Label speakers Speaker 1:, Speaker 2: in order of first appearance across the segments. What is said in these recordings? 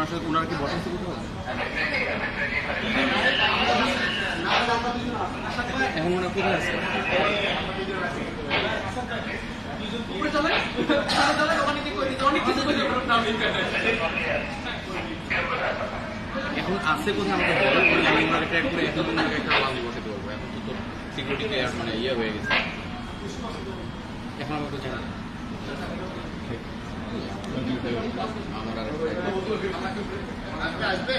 Speaker 1: ওনার সাথে ওনার কি বসে কোথাও? এখন ওনার কোথায় আছে? এখন আসছে কোথায় আমাকে বলে আমি ওনার ট্র্যাক করে এখন ওনাকে একটা আলাদা বসাতে পারবো। এখন তো সিকিউরিটি ক্লিয়ার মানে ইয়ে হয়ে গেছে। এখন আমাকে জানা আমার আর আসবে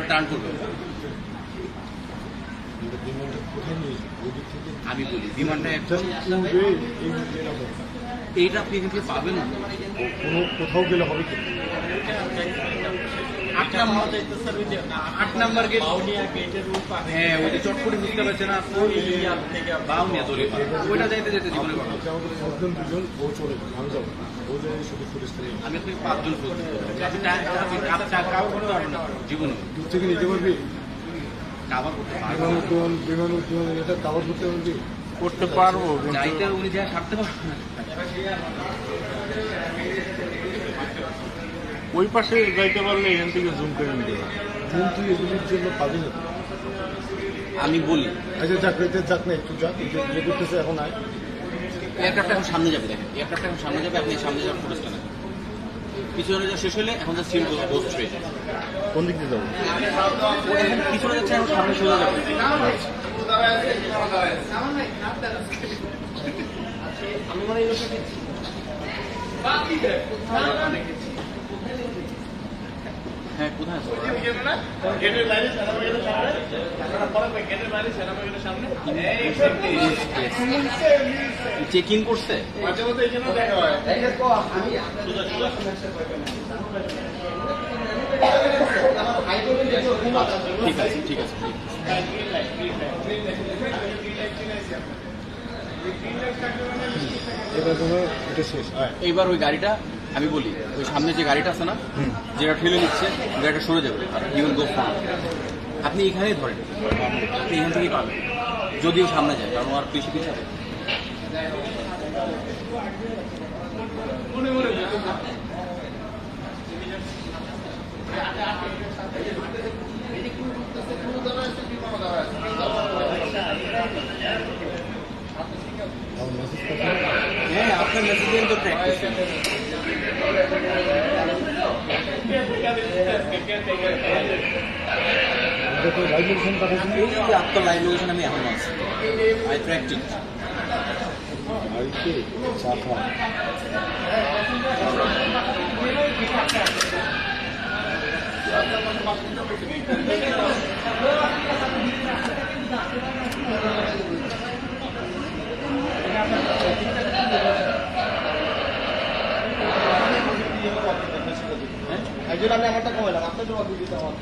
Speaker 1: টার্ন করবে। আমি বলি বিমানটা এইটা আপনি এখান থেকে পাবেন না,
Speaker 2: কোথাও গেলে হবে কি?
Speaker 1: 8 নাম্বার গেট। হ্যাঁ ওই যে চটপটি বুঝতে পারছে না, বাউনিয়া তোলে ওইটা যাইতে যেতে জীবনে
Speaker 2: দুজন ও চলে আমি যাবো, ও যাই শুধু
Speaker 1: আমি আপনি 5 জন বলছি জীবনে
Speaker 2: দূর থেকে নিতে পারবি?
Speaker 1: কাভার করতে
Speaker 2: বিমান উদ্যমান এটা কাভার করতে পারবি?
Speaker 3: করতে পারবো,
Speaker 1: যাইতে উনি যা ছাড়তে পারবো না।
Speaker 3: ওই পাশে যাইতে পারলে এখান থেকে জুম করে নিতে পারবো।
Speaker 2: জুম তুই এগুলির জন্য পাবি না।
Speaker 1: আমি বলি
Speaker 2: আচ্ছা যাক রেতে যাক না, একটু যাক যে করতেছে এখন আয়।
Speaker 1: এয়ারক্রাফট এখন সামনে যাবে, দেখেন এয়ারক্রাফট এখন সামনে যাবে, আপনি সামনে যাওয়ার ফুটেজটা নেন। পিছনে যা শেষ হলে এখন তো সিম গোস্ট হয়ে যায়।
Speaker 2: কোন দিক দিয়ে যাবো?
Speaker 1: ও এখন পিছনে যাচ্ছে, এখন সামনে সোজা যাবে। আমি মানে হ্যাঁ কোথায় আছে? চেক ইন করছে। ঠিক আছে ঠিক আছে। এইবার ওই গাড়িটা আমি বলি, ওই সামনে যে গাড়িটা আছে না, যেটা ঠেলে নিচ্ছে গাড়িটা সরে যাবে, ইউ উইল গো ফ্রন্ট। আপনি এখানেই ধরেন, আপনি এখান থেকেই পাবেন যদিও সামনে যায়, কারণ আর বেশি পিছাবে। হ্যাঁ আপনার মেসেজ তো ট্র্যাক করছেন। আপনার লাইভ লোকেশন আমি এখন আছি, আই ট্র্যাকড ইট।
Speaker 4: একজন আমি আমারটা কমাইলাম, আপনার জমা দিয়ে দিতে আমার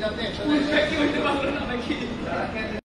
Speaker 4: যাতে